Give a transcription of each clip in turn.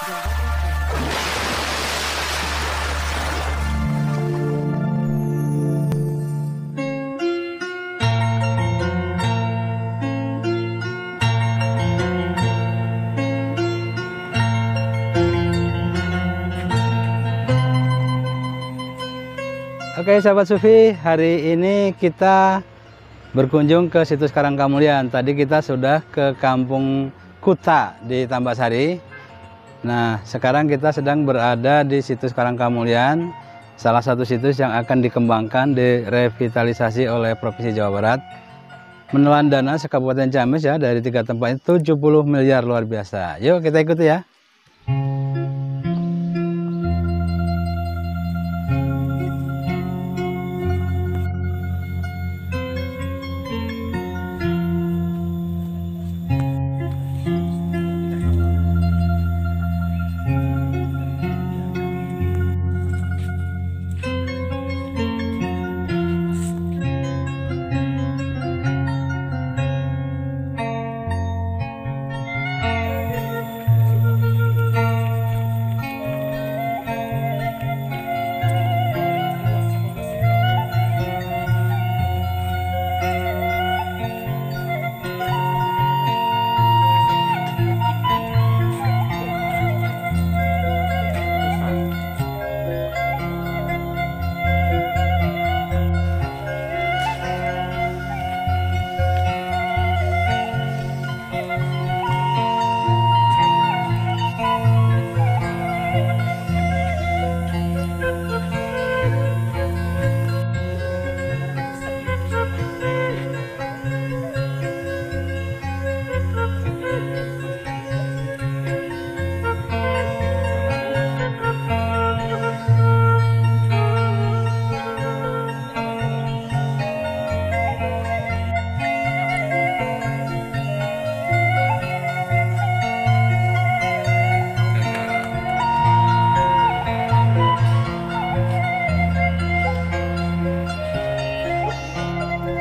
Oke sahabat Sufi, hari ini kita berkunjung ke situs Karangkamulyan. Tadi kita sudah ke Kampung Kuta di Tambak-Sari. Nah, sekarang kita sedang berada di situs Karangkamulyan, salah satu situs yang akan dikembangkan, direvitalisasi oleh Provinsi Jawa Barat. Menelan dana sekabupaten Ciamis ya, dari 3 tempat itu 70 miliar, luar biasa. Yuk kita ikuti ya.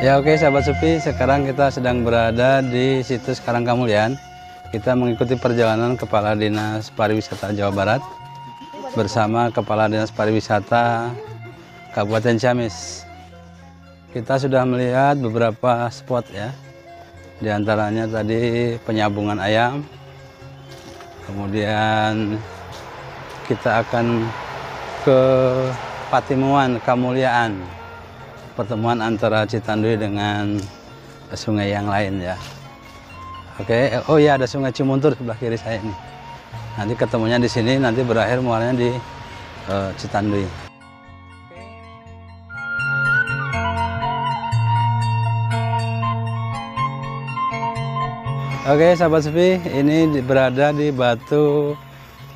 Ya oke sahabat Sufi, sekarang kita sedang berada di situs Karangkamulyan. Kita mengikuti perjalanan Kepala Dinas Pariwisata Jawa Barat bersama Kepala Dinas Pariwisata Kabupaten Ciamis. Kita sudah melihat beberapa spot ya. Di antaranya tadi penyambungan ayam. Kemudian kita akan ke Patimuan Kamulyaan. Pertemuan antara Citandui dengan sungai yang lain ya. Oke, oh ya ada Sungai Cimuntur sebelah kiri saya ini. Nanti ketemunya di sini, nanti berakhir muaranya di Citandui. Oke sahabat Sufi, ini berada di Batu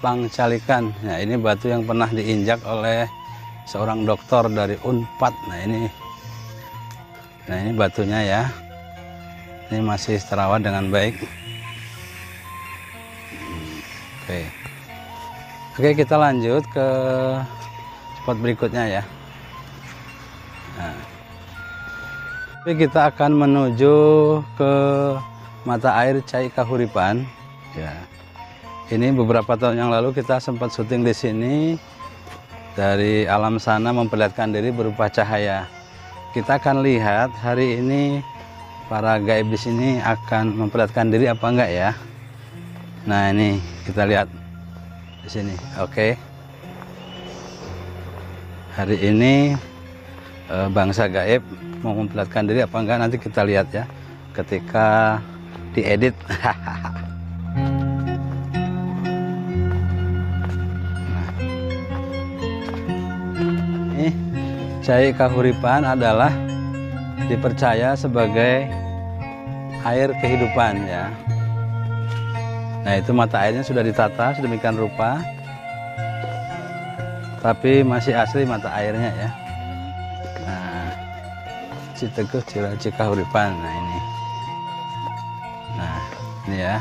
Pangcalikan. Nah, ini batu yang pernah diinjak oleh seorang dokter dari Unpad. Nah ini batunya ya. Ini masih terawat dengan baik. Oke, kita lanjut ke spot berikutnya ya. Nah, kita akan menuju ke mata air Cai Kahuripan. Ya, ini beberapa tahun yang lalu kita sempat syuting di sini. Dari alam sana memperlihatkan diri berupa cahaya. Kita akan lihat hari ini para gaib di sini akan memperlihatkan diri apa enggak ya. Nah ini kita lihat di sini. Oke. Hari ini bangsa gaib mau memperlihatkan diri apa enggak, nanti kita lihat ya ketika diedit. Cai Kahuripan adalah dipercaya sebagai air kehidupan ya. Nah itu mata airnya sudah ditata sedemikian rupa, tapi masih asli mata airnya ya. Nah, Citeguh Ciraci Kahuripan. Nah ini, nah ini ya.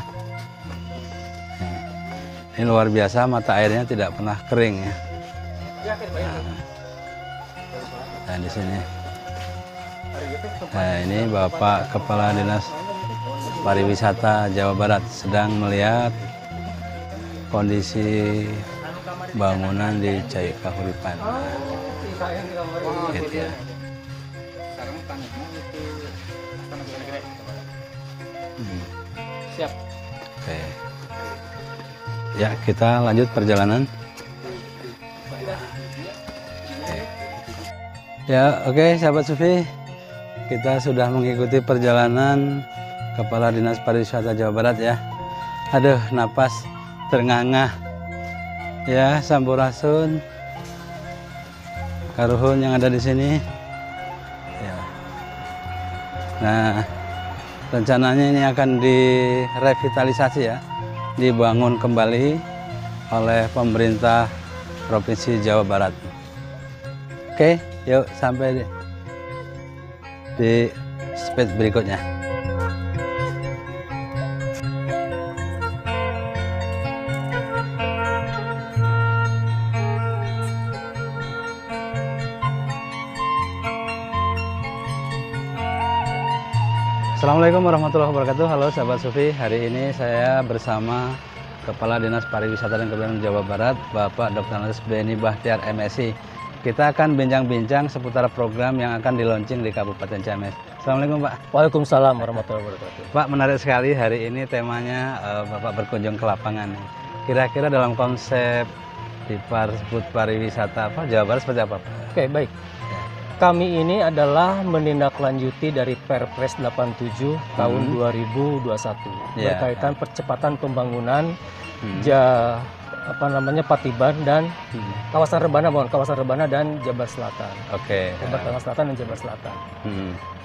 Ini luar biasa, mata airnya tidak pernah kering ya. Nah di sini. Nah ini Bapak Kepala Dinas Pariwisata Jawa Barat sedang melihat kondisi bangunan di Cai Kahuripan. Gitu ya. Siap. Oke. Ya, kita lanjut perjalanan. Ya, oke, sahabat Sufi. Kita sudah mengikuti perjalanan Kepala Dinas Pariwisata Jawa Barat ya. Aduh, napas terngangah. Ya, sampurasun. Karuhun yang ada di sini. Ya. Nah, rencananya ini akan direvitalisasi ya, dibangun kembali oleh pemerintah Provinsi Jawa Barat. Oke, yuk sampai di speed berikutnya. Assalamualaikum warahmatullahi wabarakatuh. Halo sahabat Sufi, hari ini saya bersama Kepala Dinas Pariwisata dan Kebudayaan Jawa Barat, Bapak Dr. Andes Beni Bahtiar MSI. Kita akan bincang-bincang seputar program yang akan dilaunching di Kabupaten Ciamis. Assalamualaikum Pak. Waalaikumsalam warahmatullahi wabarakatuh. Pak, menarik sekali hari ini temanya Bapak berkunjung ke lapangan. Kira-kira dalam konsep di sebut pariwisata apa Jawa Barat seperti apa Pak? Oke, baik. Kami ini adalah menindaklanjuti dari Perpres 87 tahun 2021 berkaitan percepatan pembangunan Patiban dan kawasan Rebana dan Jabar Selatan. Oke. Jabar Selatan dan Jabar Selatan.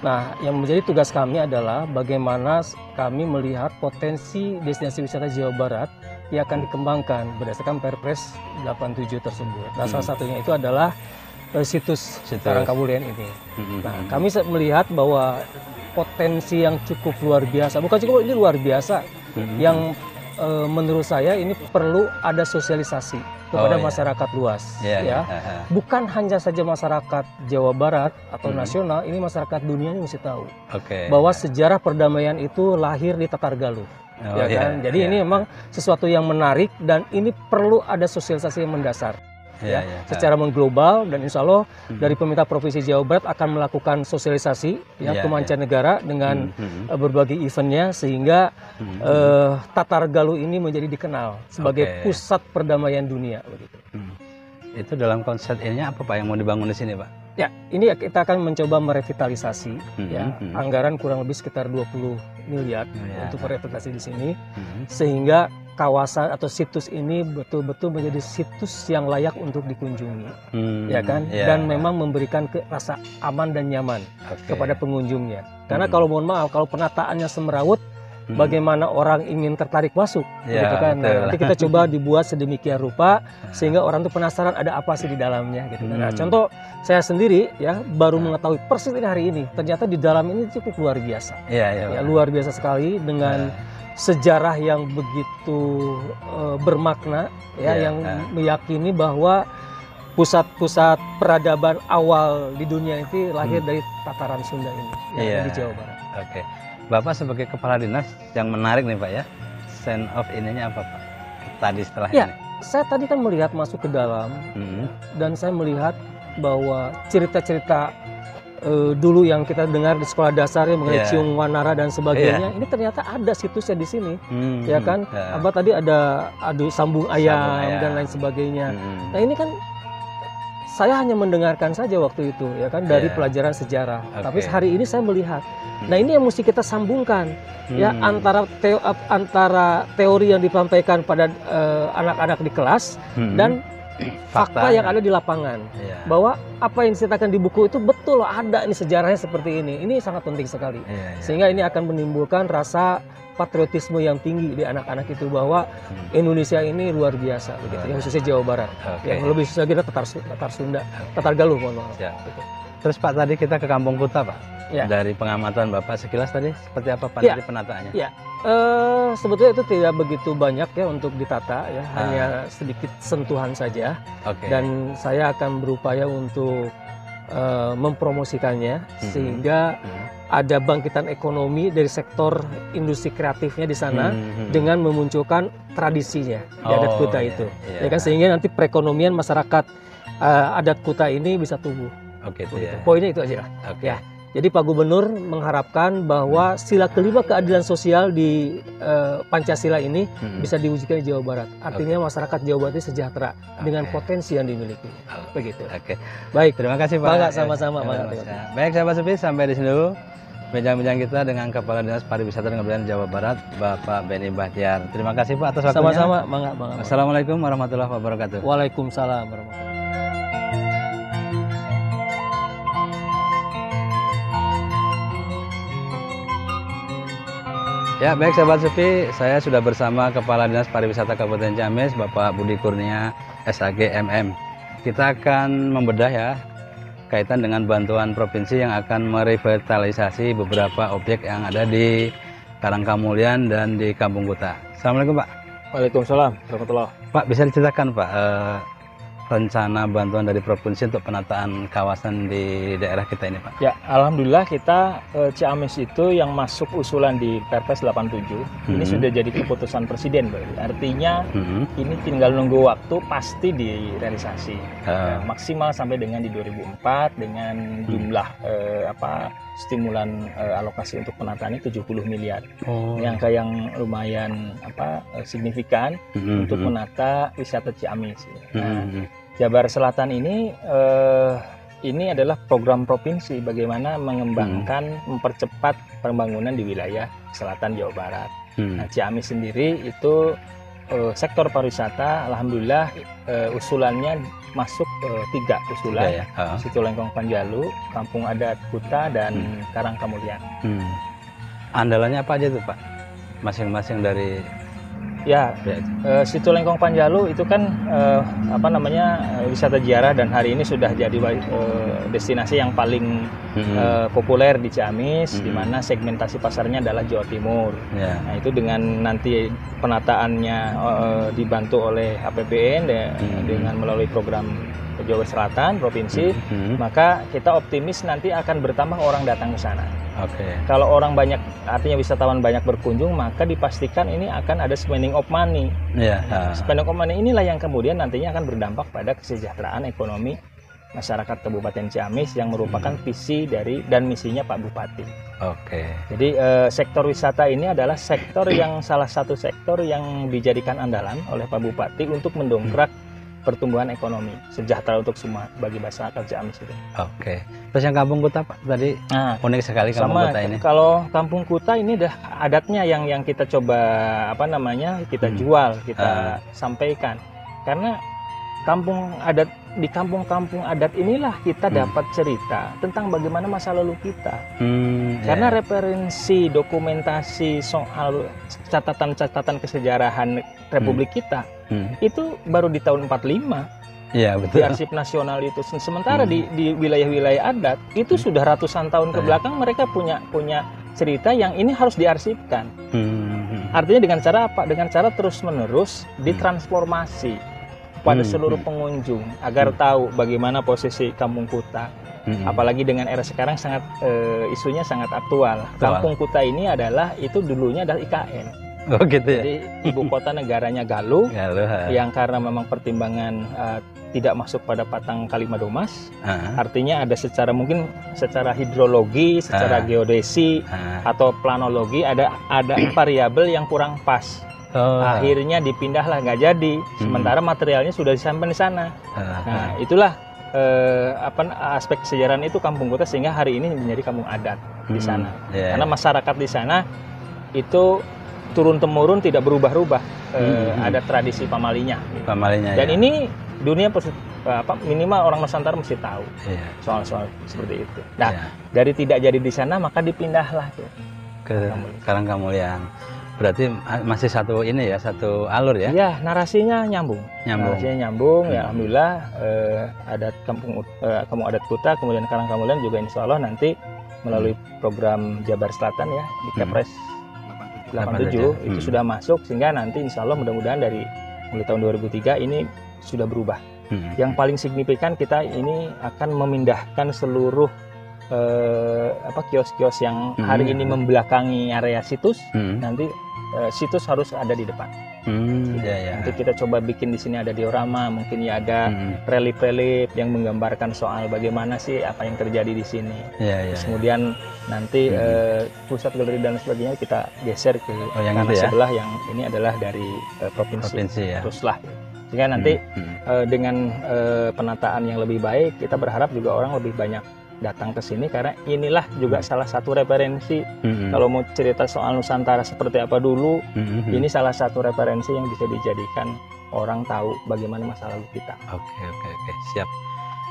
Nah, yang menjadi tugas kami adalah bagaimana kami melihat potensi destinasi wisata Jawa Barat yang akan dikembangkan berdasarkan Perpres 87 tersebut. Nah, salah satunya itu adalah situs Karangkamulian ini. Nah, kami melihat bahwa potensi yang cukup luar biasa, bukan cukup, ini luar biasa, yang menurut saya ini perlu ada sosialisasi kepada masyarakat luas, bukan hanya saja masyarakat Jawa Barat atau nasional, ini masyarakat dunia ini mesti tahu bahwa sejarah perdamaian itu lahir di Tatargaluh. Jadi ini memang sesuatu yang menarik dan ini perlu ada sosialisasi yang mendasar. Secara mengglobal, dan insya Allah dari pemerintah Provinsi Jawa Barat akan melakukan sosialisasi ke mancanegara dengan berbagai eventnya sehingga Tatargaluh ini menjadi dikenal sebagai pusat perdamaian dunia. Itu dalam konsep ini apa Pak yang mau dibangun di sini Pak? Ya, ini kita akan mencoba merevitalisasi anggaran kurang lebih sekitar 20 miliar untuk merevitalisasi di sini sehingga kawasan atau situs ini betul-betul menjadi situs yang layak untuk dikunjungi, dan memang memberikan rasa aman dan nyaman kepada pengunjungnya. Karena kalau mohon maaf, kalau penataannya semrawut, bagaimana orang ingin tertarik masuk, gitu kan? Nah, nanti kita coba dibuat sedemikian rupa sehingga orang tuh penasaran ada apa sih di dalamnya, gitu. Nah, contoh saya sendiri baru mengetahui persis ini hari ini, ternyata di dalam ini cukup luar biasa, luar biasa sekali dengan sejarah yang begitu bermakna, yang meyakini bahwa pusat-pusat peradaban awal di dunia itu lahir dari tataran Sunda ini, di Jawa Barat. Oke. Bapak sebagai kepala dinas yang menarik nih Pak ya, sense of ininya apa Pak? Tadi setelah ini. Saya tadi kan melihat masuk ke dalam dan saya melihat bahwa cerita-cerita dulu yang kita dengar di sekolah dasar ya mengenai Ciung Wanara dan sebagainya, ini ternyata ada situsnya di sini, Apa tadi ada sambung ayam dan lain sebagainya. Nah ini kan saya hanya mendengarkan saja waktu itu, dari pelajaran sejarah. Tapi hari ini saya melihat. Nah ini yang mesti kita sambungkan, antara teori yang disampaikan pada anak-anak di kelas dan fakta yang ada di lapangan, bahwa apa yang diceritakan di buku itu betul ada ini sejarahnya seperti ini. Ini sangat penting sekali, sehingga ini akan menimbulkan rasa patriotisme yang tinggi di anak-anak itu bahwa Indonesia ini luar biasa, begitu. Yang khususnya Jawa Barat, yang lebih susah kita Tatargaluh, mohon maaf. Terus Pak tadi kita ke Kampung Kuta Pak, dari pengamatan Bapak sekilas tadi seperti apa Pak tadi penataannya? Sebetulnya itu tidak begitu banyak untuk ditata, hanya sedikit sentuhan saja. Dan saya akan berupaya untuk mempromosikannya sehingga ada bangkitan ekonomi dari sektor industri kreatifnya di sana dengan memunculkan tradisinya di adat Kuta itu. Ya kan, sehingga nanti perekonomian masyarakat adat Kuta ini bisa tumbuh. Oke, Poinnya itu aja. Ya. Jadi Pak Gubernur mengharapkan bahwa sila kelima keadilan sosial di Pancasila ini bisa diwujudkan di Jawa Barat. Artinya masyarakat Jawa Barat ini sejahtera dengan potensi yang dimiliki. Begitu. Oke. Baik, Terima kasih Pak. Bangga sama-sama. Baik sahabat Sufi, sampai di sini dulu bincang-bincang kita dengan Kepala Dinas Pariwisata dan Kebudayaan Jawa Barat, Bapak Benny Bahtiar. Terima kasih Pak atas waktunya. Sama-sama, bangga. Assalamualaikum warahmatullahi wabarakatuh. Waalaikumsalam warahmatullahi wabarakatuh. Ya, baik sahabat Sufi, saya sudah bersama Kepala Dinas Pariwisata Kabupaten Ciamis, Bapak Budi Kurnia, SAG MM. Kita akan membedah ya kaitan dengan bantuan provinsi yang akan merevitalisasi beberapa objek yang ada di Karangkamulyan dan di Kampung Kuta. Assalamualaikum Pak. Waalaikumsalam warahmatullahi. Pak, bisa diceritakan Pak rencana bantuan dari provinsi untuk penataan kawasan di daerah kita ini Pak? Ya, alhamdulillah kita Ciamis itu yang masuk usulan di Perpres 87 ini sudah jadi keputusan presiden, artinya ini tinggal nunggu waktu, pasti direalisasi maksimal sampai dengan di 2004 dengan jumlah stimulan alokasi untuk penataannya 70 miliar. Ini angka yang lumayan signifikan untuk menata wisata Ciamis. Jabar Selatan ini adalah program provinsi bagaimana mengembangkan, mempercepat pembangunan di wilayah selatan Jawa Barat. Nah, Ciamis sendiri itu sektor pariwisata, alhamdulillah usulannya masuk 3 usulan, Situlengkong Panjalu, Kampung Adat Kuta, dan Karangkamulyan. Andalannya apa aja tuh Pak? Masing-masing dari Situlengkong Panjalu itu kan wisata ziarah dan hari ini sudah jadi destinasi yang paling populer di Ciamis, di mana segmentasi pasarnya adalah Jawa Timur. Nah, itu dengan nanti penataannya dibantu oleh APBN dengan melalui program Jawa Selatan provinsi, maka kita optimis nanti akan bertambah orang datang ke sana. Kalau orang banyak, artinya wisatawan banyak berkunjung, maka dipastikan ini akan ada spending of money. Spending of money inilah yang kemudian nantinya akan berdampak pada kesejahteraan ekonomi masyarakat Kabupaten Ciamis yang merupakan visi dari dan misinya Pak Bupati. Jadi sektor wisata ini adalah salah satu sektor yang dijadikan andalan oleh Pak Bupati untuk mendongkrak pertumbuhan ekonomi sejahtera untuk semua bagi masyarakat Ciamis itu. Terus yang Kampung Kuta Pak tadi unik sekali Kampung Kuta ini. Kalau Kampung Kuta ini dah adatnya yang kita coba kita jual, kita sampaikan. Karena di kampung-kampung adat inilah kita dapat cerita tentang bagaimana masa lalu kita. Karena referensi dokumentasi soal catatan-catatan kesejarahan Republik kita itu baru di tahun 45. Betul. Di Arsip Nasional itu. Sementara di wilayah-wilayah adat itu sudah ratusan tahun ke belakang mereka punya cerita yang ini harus diarsipkan. Artinya dengan cara apa? Dengan cara terus-menerus ditransformasi pada seluruh pengunjung agar tahu bagaimana posisi Kampung Kuta. Apalagi dengan era sekarang isunya sangat aktual. Kampung Kuta ini dulunya adalah IKN. Jadi ibu kota negaranya Galuh, yang karena memang pertimbangan tidak masuk pada patang Kalimadomas, artinya ada secara hidrologi, secara geodesi atau planologi ada variabel yang kurang pas. Akhirnya dipindahlah, nggak jadi. Sementara materialnya sudah disimpan di sana. Nah, itulah aspek kesejarahan itu Kampung Kuta sehingga hari ini menjadi kampung adat di sana. Karena masyarakat di sana itu turun-temurun tidak berubah-ubah, ada tradisi pamalinya. Dan ini dunia minimal orang Nusantara mesti tahu soal-soal seperti itu. Nah, dari tidak jadi di sana maka dipindahlah ke Karangkamulyan. Berarti masih satu alur ya? Iya, narasinya nyambung. Narasinya nyambung. Ya, alhamdulillah adat kampung adat Kuta kemudian Karangkamulyan juga insya Allah nanti melalui program Jabar Selatan ya di Kepres 87 itu sudah masuk sehingga nanti insya Allah mudah-mudahan dari mulai tahun 2003 ini sudah berubah. Yang paling signifikan kita ini akan memindahkan seluruh kios-kios yang hari ini membelakangi area situs, nanti situs harus ada di depan. Nanti kita coba bikin di sini ada diorama, mungkin ya ada relief-relief yang menggambarkan soal bagaimana sih apa yang terjadi di sini. Terus kemudian nanti pusat galeri dan sebagainya kita geser ke tanah sebelah yang ini adalah dari provinsi Ruslah. Sehingga nanti dengan penataan yang lebih baik, kita berharap juga orang lebih banyak datang ke sini, karena inilah juga salah satu referensi. Kalau mau cerita soal Nusantara seperti apa dulu, ini salah satu referensi yang bisa dijadikan orang tahu bagaimana masa lalu kita. Oke, siap.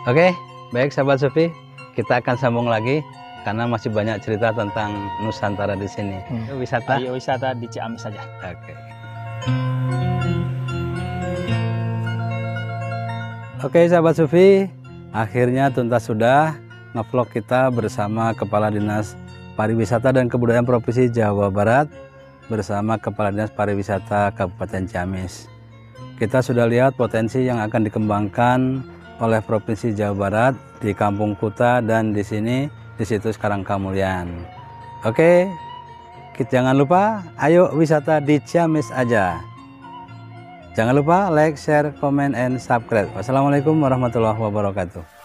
Oke, baik sahabat Sufi, kita akan sambung lagi karena masih banyak cerita tentang Nusantara di sini. Wisata. Ayo wisata di Ciamis saja. Oke, sahabat Sufi, akhirnya tuntas sudah ngevlog kita bersama Kepala Dinas Pariwisata dan Kebudayaan Provinsi Jawa Barat bersama Kepala Dinas Pariwisata Kabupaten Ciamis. Kita sudah lihat potensi yang akan dikembangkan oleh Provinsi Jawa Barat di Kampung Kuta dan di sini di situs Karangkamulyan. Oke, jangan lupa ayo wisata di Ciamis aja. Jangan lupa like, share, comment, and subscribe. Wassalamualaikum warahmatullahi wabarakatuh.